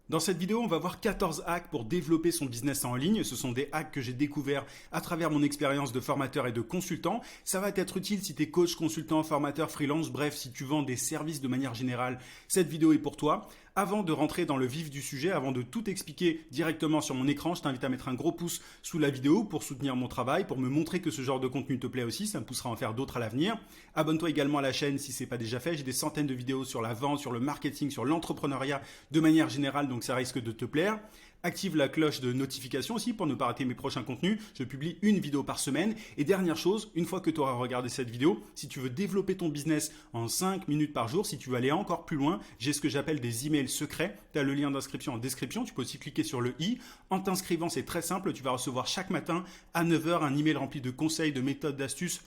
Dans cette vidéo, on va voir 14 hacks pour développer son business en ligne. Ce sont des hacks que j'ai découverts à travers mon expérience de formateur et de consultant. Ça va être utile si tu es coach, consultant, formateur, freelance, bref, si tu vends des services de manière générale, cette vidéo est pour toi. Avant de rentrer dans le vif du sujet, avant de tout expliquer directement sur mon écran, je t'invite à mettre un gros pouce sous la vidéo pour soutenir mon travail, pour me montrer que ce genre de contenu te plaît aussi, ça me poussera à en faire d'autres à l'avenir. Abonne-toi également à la chaîne si ce n'est pas déjà fait, j'ai des centaines de vidéos sur la vente, sur le marketing, sur l'entrepreneuriat de manière générale, donc ça risque de te plaire. Active la cloche de notification aussi pour ne pas rater mes prochains contenus. Je publie une vidéo par semaine. Et dernière chose, une fois que tu auras regardé cette vidéo, si tu veux développer ton business en 5 minutes par jour, si tu veux aller encore plus loin, j'ai ce que j'appelle des emails secrets. Tu as le lien d'inscription en description. Tu peux aussi cliquer sur le i. En t'inscrivant, c'est très simple. Tu vas recevoir chaque matin à 9 h un email rempli de conseils, de méthodes, d'astuces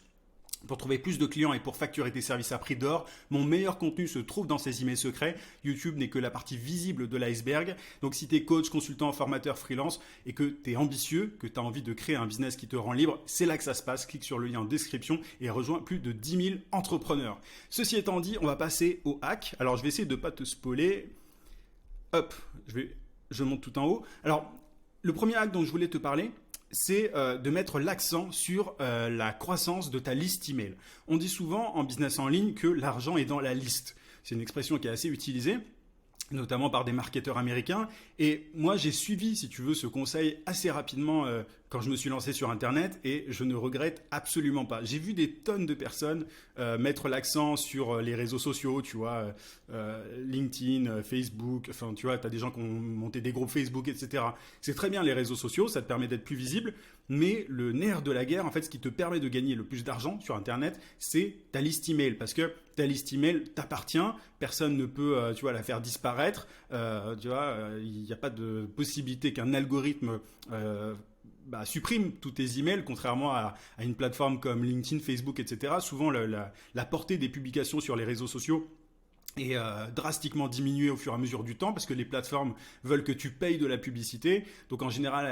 pour trouver plus de clients et pour facturer tes services à prix d'or. Mon meilleur contenu se trouve dans ces emails secrets. YouTube n'est que la partie visible de l'iceberg. Donc si tu es coach, consultant, formateur, freelance et que tu es ambitieux, que tu as envie de créer un business qui te rend libre, c'est là que ça se passe. Clique sur le lien en description et rejoins plus de 10 000 entrepreneurs. Ceci étant dit, on va passer au hack. Alors je vais essayer de ne pas te spoiler. Hop, je monte tout en haut. Alors, le premier hack dont je voulais te parler, c'est de mettre l'accent sur la croissance de ta liste email. On dit souvent en business en ligne que l'argent est dans la liste. C'est une expression qui est assez utilisée, notamment par des marketeurs américains. Et moi, j'ai suivi, si tu veux, ce conseil assez rapidement quand je me suis lancé sur Internet et je ne regrette absolument pas. J'ai vu des tonnes de personnes mettre l'accent sur les réseaux sociaux, tu vois, LinkedIn, Facebook, enfin, tu vois, tu as des gens qui ont monté des groupes Facebook, etc. C'est très bien les réseaux sociaux, ça te permet d'être plus visible, mais le nerf de la guerre, en fait, ce qui te permet de gagner le plus d'argent sur Internet, c'est ta liste email, parce que ta liste email t'appartient, personne ne peut, tu vois, la faire disparaître, tu vois, il n'y a pas de possibilité qu'un algorithme supprime tous tes emails, contrairement à une plateforme comme LinkedIn, Facebook, etc. Souvent, la portée des publications sur les réseaux sociaux est drastiquement diminuée au fur et à mesure du temps parce que les plateformes veulent que tu payes de la publicité. Donc en général,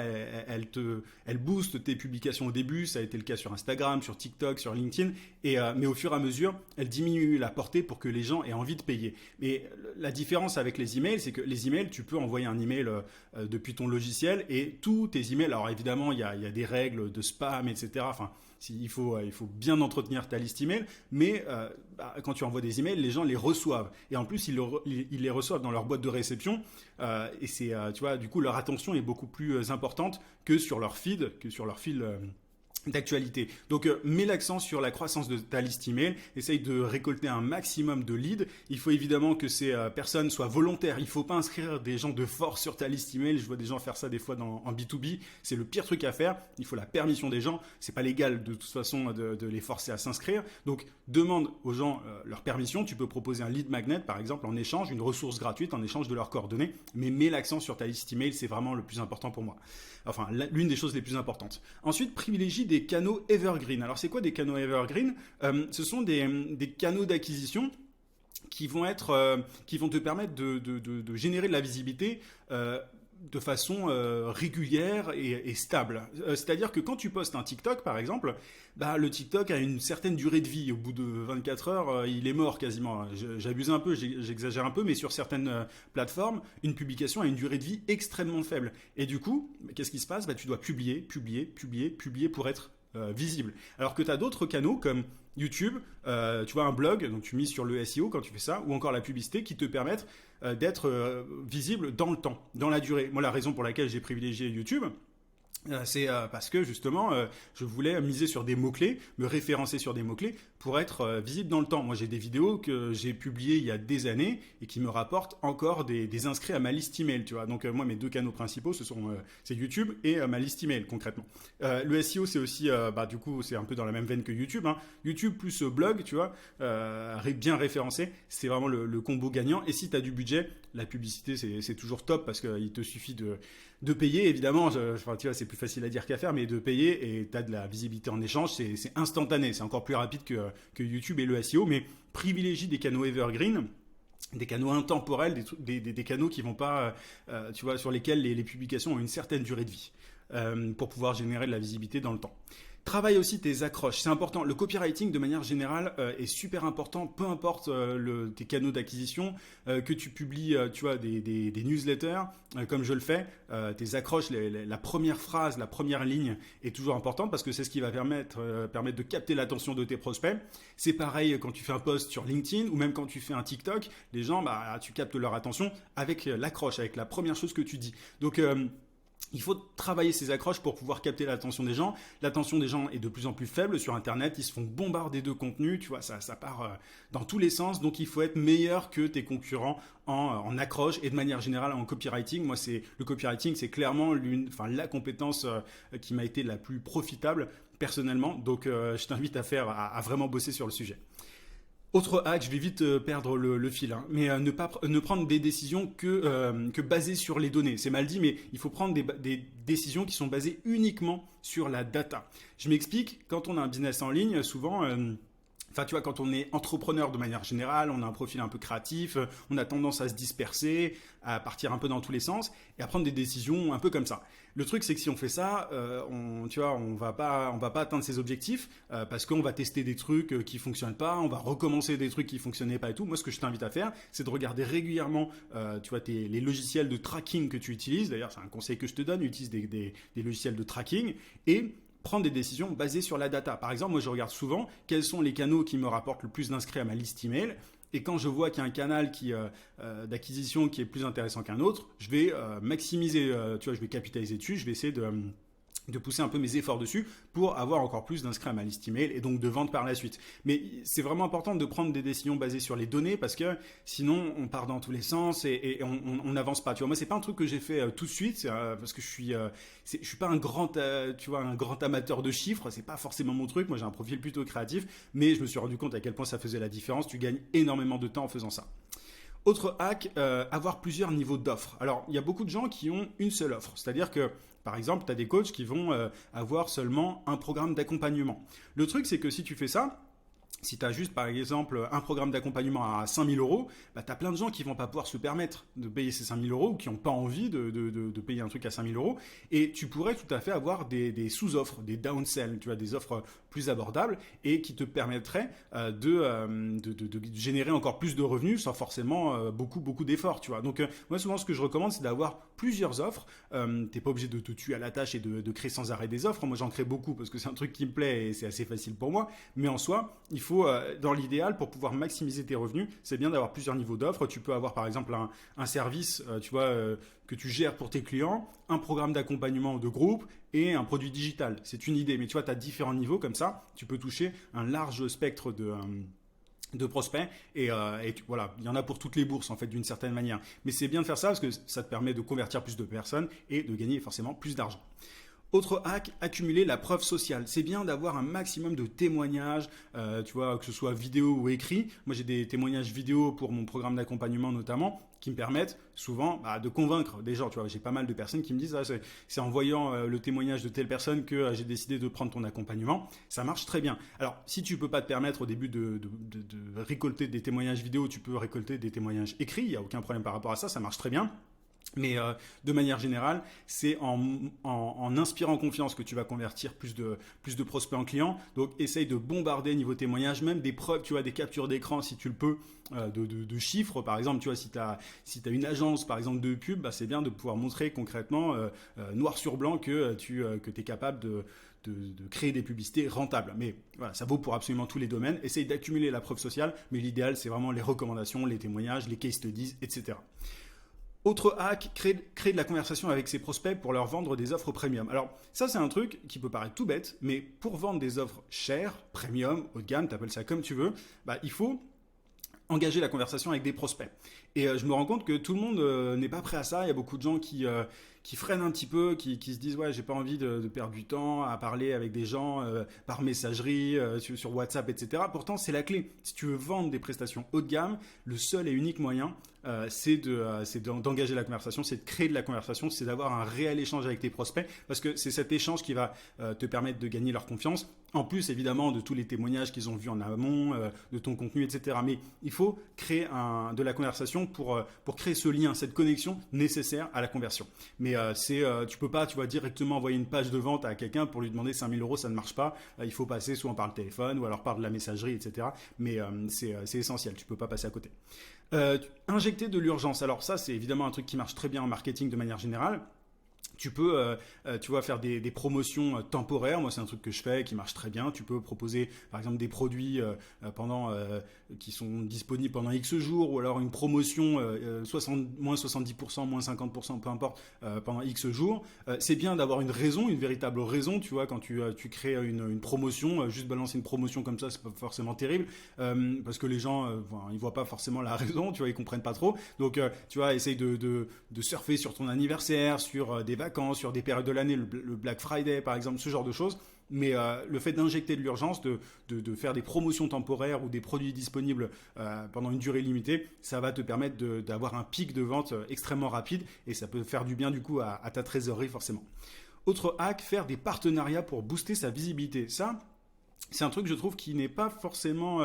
elles boostent tes publications au début. Ça a été le cas sur Instagram, sur TikTok, sur LinkedIn. Mais au fur et à mesure, elles diminuent la portée pour que les gens aient envie de payer. Mais la différence avec les emails, c'est que les emails, tu peux envoyer un email depuis ton logiciel et tous tes emails. Alors évidemment, il y a des règles de spam, etc. Enfin, il faut bien entretenir ta liste email, mais quand tu envoies des emails, les gens les reçoivent. Et en plus, ils les reçoivent dans leur boîte de réception. Et c'est, tu vois, du coup, leur attention est beaucoup plus importante que sur leur feed, d'actualité. Donc, mets l'accent sur la croissance de ta liste email. Essaye de récolter un maximum de leads. Il faut évidemment que ces personnes soient volontaires. Il ne faut pas inscrire des gens de force sur ta liste email. Je vois des gens faire ça des fois en B2B. C'est le pire truc à faire. Il faut la permission des gens. C'est pas légal de toute façon de les forcer à s'inscrire. Donc, demande aux gens leur permission. Tu peux proposer un lead magnet, par exemple, en échange, une ressource gratuite en échange de leurs coordonnées. Mais mets l'accent sur ta liste email. C'est vraiment le plus important pour moi. Enfin, l'une des choses les plus importantes. Ensuite, privilégie des canaux evergreen. Alors, c'est quoi des canaux evergreen? Ce sont des canaux d'acquisition qui vont te permettre de générer de la visibilité de façon régulière et stable. C'est-à-dire que quand tu postes un TikTok, par exemple, le TikTok a une certaine durée de vie. Au bout de 24 heures, il est mort quasiment. J'abuse un peu, j'exagère un peu, mais sur certaines plateformes, une publication a une durée de vie extrêmement faible. Et du coup, qu'est-ce qui se passe? Tu dois publier pour être visible. Alors que tu as d'autres canaux comme YouTube, tu vois, un blog, donc tu mises sur le SEO quand tu fais ça, ou encore la publicité qui te permettent d'être visible dans le temps, dans la durée. Moi, la raison pour laquelle j'ai privilégié YouTube, c'est parce que justement, je voulais miser sur des mots-clés, me référencer sur des mots-clés pour être visible dans le temps. Moi, j'ai des vidéos que j'ai publiées il y a des années et qui me rapportent encore des inscrits à ma liste email, tu vois. Donc, moi, mes deux canaux principaux, c'est YouTube et ma liste email, concrètement. Le SEO, c'est aussi, du coup, c'est un peu dans la même veine que YouTube, hein. YouTube plus blog, tu vois, bien référencé, c'est vraiment le combo gagnant. Et si tu as du budget, la publicité, c'est toujours top parce qu'il te suffit de payer, évidemment. Tu vois, c'est plus facile à dire qu'à faire, mais de payer et tu as de la visibilité en échange, c'est instantané, c'est encore plus rapide que YouTube et le SEO, mais privilégie des canaux evergreen, des canaux intemporels, des canaux qui vont pas, tu vois, sur lesquels les publications ont une certaine durée de vie pour pouvoir générer de la visibilité dans le temps. Travaille aussi tes accroches, c'est important. Le copywriting, de manière générale, est super important, peu importe tes canaux d'acquisition, que tu publies, tu vois, des newsletters, comme je le fais. Tes accroches, la première phrase, la première ligne est toujours importante parce que c'est ce qui va permettre de capter l'attention de tes prospects. C'est pareil quand tu fais un post sur LinkedIn ou même quand tu fais un TikTok, les gens, bah, tu captes leur attention avec l'accroche, avec la première chose que tu dis. Donc, il faut travailler ces accroches pour pouvoir capter l'attention des gens. L'attention des gens est de plus en plus faible sur Internet. Ils se font bombarder de contenu. Tu vois, ça part dans tous les sens. Donc, il faut être meilleur que tes concurrents en accroche et de manière générale en copywriting. Moi, le copywriting, c'est clairement la compétence qui m'a été la plus profitable personnellement. Donc, je t'invite à vraiment bosser sur le sujet. Autre hack, je vais vite perdre le fil, hein, mais ne prendre des décisions que basées sur les données. C'est mal dit, mais il faut prendre des décisions qui sont basées uniquement sur la data. Je m'explique, quand on a un business en ligne, souvent... Enfin, tu vois, quand on est entrepreneur de manière générale, on a un profil un peu créatif, on a tendance à se disperser, à partir un peu dans tous les sens et à prendre des décisions un peu comme ça. Le truc, c'est que si on fait ça, on va pas atteindre ses objectifs parce qu'on va tester des trucs qui fonctionnent pas, on va recommencer des trucs qui fonctionnaient pas et tout. Moi, ce que je t'invite à faire, c'est de regarder régulièrement, tu vois, les logiciels de tracking que tu utilises. D'ailleurs, c'est un conseil que je te donne, utilise des logiciels de tracking et prendre des décisions basées sur la data. Par exemple, moi je regarde souvent quels sont les canaux qui me rapportent le plus d'inscrits à ma liste email. Et quand je vois qu'il y a un canal d'acquisition qui est plus intéressant qu'un autre, je vais maximiser, tu vois, je vais capitaliser dessus, je vais essayer de pousser un peu mes efforts dessus pour avoir encore plus d'inscrits à ma liste email et donc de vendre par la suite. Mais c'est vraiment important de prendre des décisions basées sur les données parce que sinon on part dans tous les sens et on n'avance pas. Tu vois, moi c'est pas un truc que j'ai fait tout de suite parce que je suis pas un grand un grand amateur de chiffres, c'est pas forcément mon truc. Moi j'ai un profil plutôt créatif, mais je me suis rendu compte à quel point ça faisait la différence. Tu gagnes énormément de temps en faisant ça. Autre hack, avoir plusieurs niveaux d'offres. Alors, il y a beaucoup de gens qui ont une seule offre. C'est-à-dire que, par exemple, tu as des coachs qui vont avoir seulement un programme d'accompagnement. Le truc, c'est que si tu fais ça, si tu as juste, par exemple, un programme d'accompagnement à 5 000 euros, bah, tu as plein de gens qui vont pas pouvoir se permettre de payer ces 5 000 euros ou qui n'ont pas envie de payer un truc à 5 000 euros. Et tu pourrais tout à fait avoir des sous-offres, des downsells, tu vois, des offres plus abordables et qui te permettraient de générer encore plus de revenus sans forcément beaucoup d'efforts, tu vois. Donc, moi, souvent, ce que je recommande, c'est d'avoir plusieurs offres. Tu n'es pas obligé de te tuer à la tâche et de créer sans arrêt des offres. Moi, j'en crée beaucoup parce que c'est un truc qui me plaît et c'est assez facile pour moi. Mais en soi, il faut, dans l'idéal, pour pouvoir maximiser tes revenus, c'est bien d'avoir plusieurs niveaux d'offres. Tu peux avoir, par exemple, un service, tu vois, que tu gères pour tes clients, un programme d'accompagnement de groupe et un produit digital. C'est une idée, mais tu vois, tu as différents niveaux comme ça. Tu peux toucher un large spectre de prospects et voilà, il y en a pour toutes les bourses en fait d'une certaine manière. Mais c'est bien de faire ça parce que ça te permet de convertir plus de personnes et de gagner forcément plus d'argent. Autre hack, accumuler la preuve sociale. C'est bien d'avoir un maximum de témoignages, tu vois, que ce soit vidéo ou écrit. Moi, j'ai des témoignages vidéo pour mon programme d'accompagnement notamment, qui me permettent souvent de convaincre des gens. Tu vois, j'ai pas mal de personnes qui me disent c'est en voyant le témoignage de telle personne que j'ai décidé de prendre ton accompagnement. Ça marche très bien. Alors, si tu peux pas te permettre au début de récolter des témoignages vidéo, tu peux récolter des témoignages écrits. Il n'y a aucun problème par rapport à ça. Ça marche très bien. Mais de manière générale, c'est en inspirant confiance que tu vas convertir plus de prospects en clients. Donc, essaye de bombarder niveau témoignage, même des preuves, tu vois, des captures d'écran si tu le peux, de chiffres. Par exemple, tu vois, si tu as une agence, par exemple, de pub, bah, c'est bien de pouvoir montrer concrètement, noir sur blanc, que tu es capable de créer des publicités rentables. Mais voilà, ça vaut pour absolument tous les domaines. Essaye d'accumuler la preuve sociale, mais l'idéal, c'est vraiment les recommandations, les témoignages, les case studies, etc. Autre hack, créer de la conversation avec ses prospects pour leur vendre des offres premium. Alors ça c'est un truc qui peut paraître tout bête, mais pour vendre des offres chères, premium, haut de gamme, t'appelles ça comme tu veux, bah, il faut engager la conversation avec des prospects. Et je me rends compte que tout le monde n'est pas prêt à ça. Il y a beaucoup de gens qui freinent un petit peu, qui se disent ouais, j'ai pas envie de perdre du temps à parler avec des gens par messagerie, sur WhatsApp, etc. Pourtant, c'est la clé. Si tu veux vendre des prestations haut de gamme, le seul et unique moyen, c'est d'engager la conversation, c'est de créer de la conversation, c'est d'avoir un réel échange avec tes prospects, parce que c'est cet échange qui va te permettre de gagner leur confiance En plus, évidemment, de tous les témoignages qu'ils ont vus en amont, de ton contenu, etc. Mais il faut créer de la conversation pour créer ce lien, cette connexion nécessaire à la conversion. Mais tu peux pas, tu vois, directement envoyer une page de vente à quelqu'un pour lui demander 5 000 euros, ça ne marche pas. Il faut passer soit par le téléphone ou alors par de la messagerie, etc. Mais c'est essentiel, tu peux pas passer à côté. Injecter de l'urgence. Alors ça, c'est évidemment un truc qui marche très bien en marketing de manière générale. Tu peux, tu vois, faire des promotions temporaires. Moi, c'est un truc que je fais qui marche très bien. Tu peux proposer, par exemple, des produits qui sont disponibles pendant X jours, ou alors une promotion moins 70%, moins 50%, peu importe, pendant X jours. C'est bien d'avoir une raison, une véritable raison. Tu vois, quand tu crées une promotion, juste balancer une promotion comme ça, c'est pas forcément terrible, parce que les gens, ils voient pas forcément la raison. Tu vois, ils comprennent pas trop. Donc, tu vois, essaye de surfer sur ton anniversaire, sur des vacances, sur des périodes de l'année, le Black Friday par exemple, ce genre de choses. Mais le fait d'injecter de l'urgence, de faire des promotions temporaires ou des produits disponibles pendant une durée limitée, ça va te permettre d'avoir un pic de vente extrêmement rapide et ça peut faire du bien du coup à ta trésorerie forcément. Autre hack, faire des partenariats pour booster sa visibilité. Ça, c'est un truc, je trouve, qui n'est pas forcément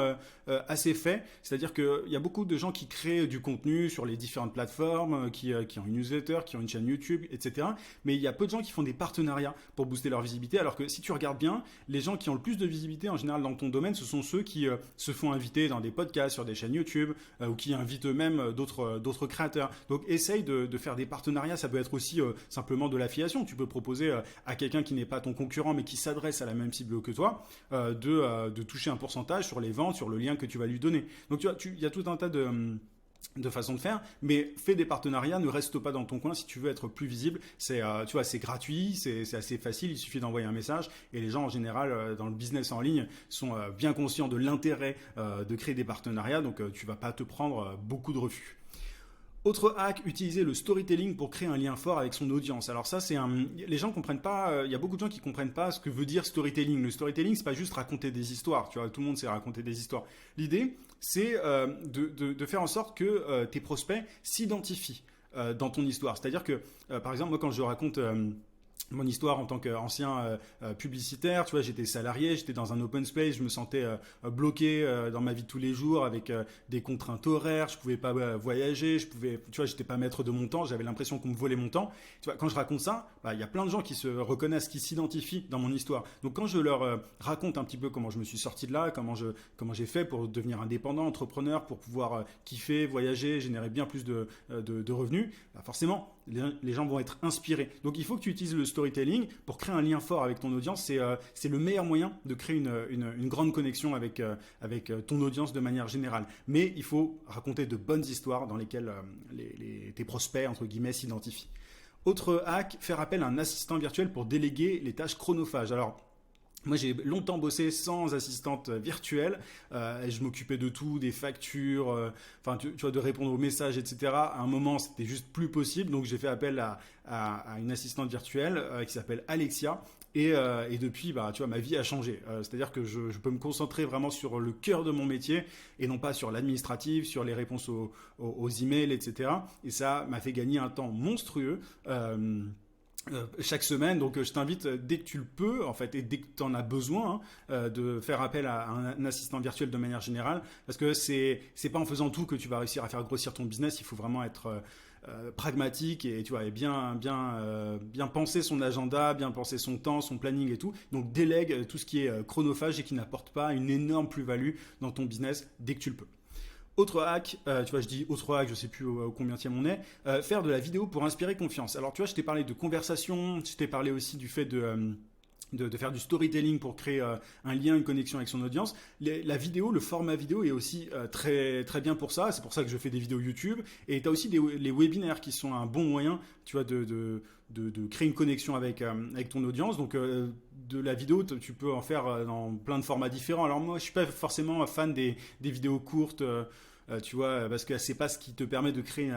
assez fait. C'est-à-dire qu'il y a beaucoup de gens qui créent du contenu sur les différentes plateformes, qui ont une newsletter, qui ont une chaîne YouTube, etc. Mais il y a peu de gens qui font des partenariats pour booster leur visibilité. Alors que si tu regardes bien, les gens qui ont le plus de visibilité en général dans ton domaine, ce sont ceux qui se font inviter dans des podcasts, sur des chaînes YouTube, ou qui invitent eux-mêmes d'autres créateurs. Donc essaye de faire des partenariats. Ça peut être aussi simplement de l'affiliation. Tu peux proposer à quelqu'un qui n'est pas ton concurrent, mais qui s'adresse à la même cible que toi, de toucher un pourcentage sur les ventes, sur le lien que tu vas lui donner. Donc tu vois, il y a tout un tas de façons de faire, mais fais des partenariats, ne reste pas dans ton coin si tu veux être plus visible. Tu vois, c'est gratuit, c'est assez facile, il suffit d'envoyer un message et les gens en général dans le business en ligne sont bien conscients de l'intérêt de créer des partenariats, donc tu vas pas te prendre beaucoup de refus. Autre hack, utiliser le storytelling pour créer un lien fort avec son audience. Alors ça, les gens comprennent pas, il y a beaucoup de gens qui comprennent pas ce que veut dire storytelling. Le storytelling, c'est pas juste raconter des histoires, tu vois, tout le monde sait raconter des histoires. L'idée, c'est de faire en sorte que tes prospects s'identifient dans ton histoire. C'est-à-dire que, par exemple, moi quand je raconte mon histoire en tant qu'ancien publicitaire, tu vois, j'étais salarié, j'étais dans un open space, je me sentais bloqué dans ma vie de tous les jours avec des contraintes horaires, je pouvais pas voyager, tu vois, j'étais pas maître de mon temps, j'avais l'impression qu'on me volait mon temps. Tu vois, quand je raconte ça, il y a plein de gens qui se reconnaissent, qui s'identifient dans mon histoire. Donc quand je leur raconte un petit peu comment je me suis sorti de là, comment j'ai fait pour devenir indépendant, entrepreneur, pour pouvoir kiffer, voyager, générer bien plus de revenus, forcément les gens vont être inspirés. Donc il faut que tu utilises le storytelling pour créer un lien fort avec ton audience. C'est le meilleur moyen de créer une grande connexion avec ton audience de manière générale. Mais il faut raconter de bonnes histoires dans lesquelles tes prospects, entre guillemets, s'identifient. Autre hack, faire appel à un assistant virtuel pour déléguer les tâches chronophages. Alors, moi, j'ai longtemps bossé sans assistante virtuelle. Et je m'occupais de tout, des factures, tu vois, de répondre aux messages, etc. À un moment, c'était juste plus possible. Donc, j'ai fait appel à une assistante virtuelle qui s'appelle Alexia. Et depuis, tu vois, ma vie a changé. C'est-à-dire que je peux me concentrer vraiment sur le cœur de mon métier et non pas sur l'administratif, sur les réponses aux emails, etc. Et ça m'a fait gagner un temps monstrueux. Chaque semaine, donc je t'invite dès que tu le peux en fait et dès que tu en as besoin de faire appel à un assistant virtuel de manière générale, parce que c'est pas en faisant tout que tu vas réussir à faire grossir ton business. Il faut vraiment être pragmatique et tu vois, et bien penser son agenda, bien penser son temps, son planning et tout. Donc délègue tout ce qui est chronophage et qui n'apporte pas une énorme plus-value dans ton business dès que tu le peux. Autre hack, tu vois, je dis autre hack, je sais plus au combienième on est, faire de la vidéo pour inspirer confiance. Alors tu vois, je t'ai parlé de conversation, je t'ai parlé aussi du fait de faire du storytelling pour créer un lien, une connexion avec son audience. La vidéo, le format vidéo est aussi très, très bien pour ça. C'est pour ça que je fais des vidéos YouTube. Et tu as aussi les webinaires qui sont un bon moyen, tu vois, de créer une connexion avec ton audience. Donc, de la vidéo, tu peux en faire dans plein de formats différents. Alors moi, je suis pas forcément fan des vidéos courtes, tu vois, parce que c'est pas ce qui te permet de créer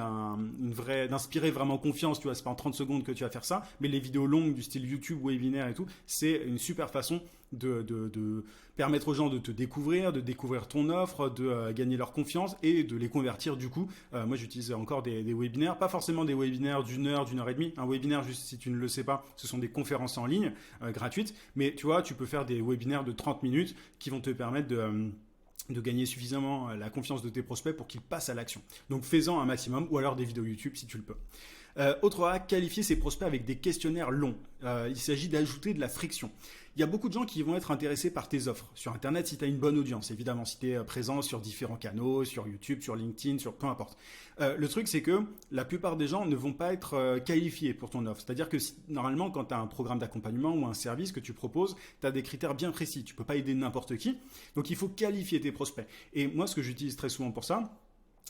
d'inspirer vraiment confiance, tu vois, c'est pas en 30 secondes que tu vas faire ça, mais les vidéos longues du style YouTube, webinaire et tout, c'est une super façon de permettre aux gens de te découvrir, de découvrir ton offre, de gagner leur confiance et de les convertir du coup. Moi j'utilise encore des webinaires, pas forcément des webinaires d'une heure et demie. Un webinaire, juste si tu ne le sais pas, ce sont des conférences en ligne gratuites, mais tu vois, tu peux faire des webinaires de 30 minutes qui vont te permettre de gagner suffisamment la confiance de tes prospects pour qu'ils passent à l'action. Donc fais-en un maximum, ou alors des vidéos YouTube si tu le peux. Autre hack, qualifier ses prospects avec des questionnaires longs. Il s'agit d'ajouter de la friction. Il y a beaucoup de gens qui vont être intéressés par tes offres. Sur Internet, si tu as une bonne audience, évidemment, si tu es présent sur différents canaux, sur YouTube, sur LinkedIn, sur peu importe. Le truc, c'est que la plupart des gens ne vont pas être qualifiés pour ton offre. C'est-à-dire que normalement, quand tu as un programme d'accompagnement ou un service que tu proposes, tu as des critères bien précis. Tu ne peux pas aider n'importe qui. Donc, il faut qualifier tes prospects. Et moi, ce que j'utilise très souvent pour ça,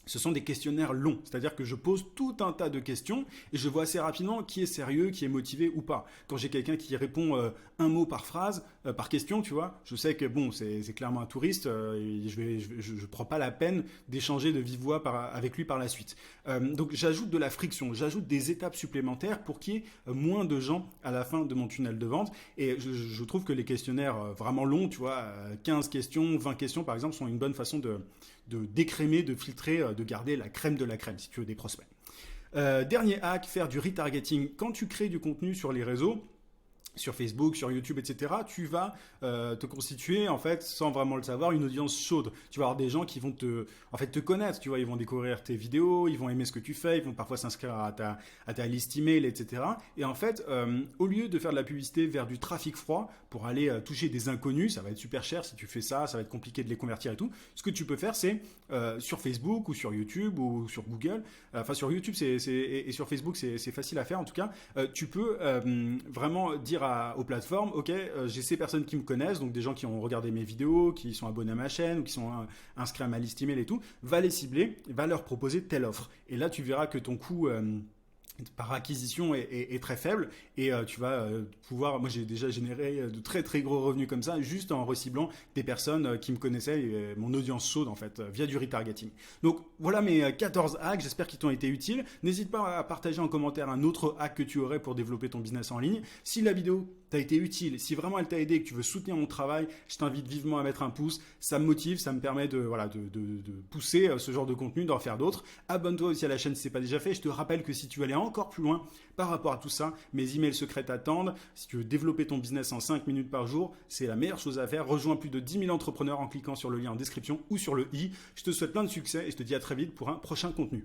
ce sont des questionnaires longs, c'est-à-dire que je pose tout un tas de questions et je vois assez rapidement qui est sérieux, qui est motivé ou pas. Quand j'ai quelqu'un qui répond un mot par phrase, par question, tu vois, je sais que bon, c'est clairement un touriste, et je prends pas la peine d'échanger de vive voix avec lui par la suite. Donc j'ajoute de la friction, j'ajoute des étapes supplémentaires pour qu'il y ait moins de gens à la fin de mon tunnel de vente. Et je trouve que les questionnaires vraiment longs, tu vois, 15 questions, 20 questions par exemple, sont une bonne façon de décrémer, de filtrer, de garder la crème de la crème si tu veux des prospects. Dernier hack, faire du retargeting. Quand tu crées du contenu sur les réseaux, sur Facebook, sur YouTube, etc., tu vas te constituer, en fait, sans vraiment le savoir, une audience chaude. Tu vas avoir des gens qui vont te connaître, tu vois, ils vont découvrir tes vidéos, ils vont aimer ce que tu fais, ils vont parfois s'inscrire à ta liste email, etc. Et en fait, au lieu de faire de la publicité vers du trafic froid pour aller toucher des inconnus, ça va être super cher si tu fais ça, ça va être compliqué de les convertir et tout. Ce que tu peux faire, c'est sur Facebook ou sur YouTube ou sur Google, enfin sur YouTube et sur Facebook, c'est facile à faire en tout cas, tu peux vraiment dire aux plateformes, ok, j'ai ces personnes qui me connaissent, donc des gens qui ont regardé mes vidéos, qui sont abonnés à ma chaîne ou qui sont inscrits à ma liste email et tout, va les cibler, va leur proposer telle offre. Et là, tu verras que ton coût par acquisition est très faible et tu vas pouvoir, moi j'ai déjà généré de très très gros revenus comme ça juste en reciblant des personnes qui me connaissaient, mon audience chaude en fait, via du retargeting. Donc voilà mes 14 hacks, j'espère qu'ils t'ont été utiles. N'hésite pas à partager en commentaire un autre hack que tu aurais pour développer ton business en ligne. Si la vidéo t'a été utile, si vraiment elle t'a aidé et que tu veux soutenir mon travail, je t'invite vivement à mettre un pouce, ça me motive, ça me permet de pousser ce genre de contenu, d'en faire d'autres. Abonne-toi aussi à la chaîne si ce n'est pas déjà fait. Je te rappelle que si tu veux aller encore plus loin par rapport à tout ça, mes emails secrets t'attendent. Si tu veux développer ton business en 5 minutes par jour, c'est la meilleure chose à faire. Rejoins plus de 10 000 entrepreneurs en cliquant sur le lien en description ou sur le i. Je te souhaite plein de succès et je te dis à très vite pour un prochain contenu.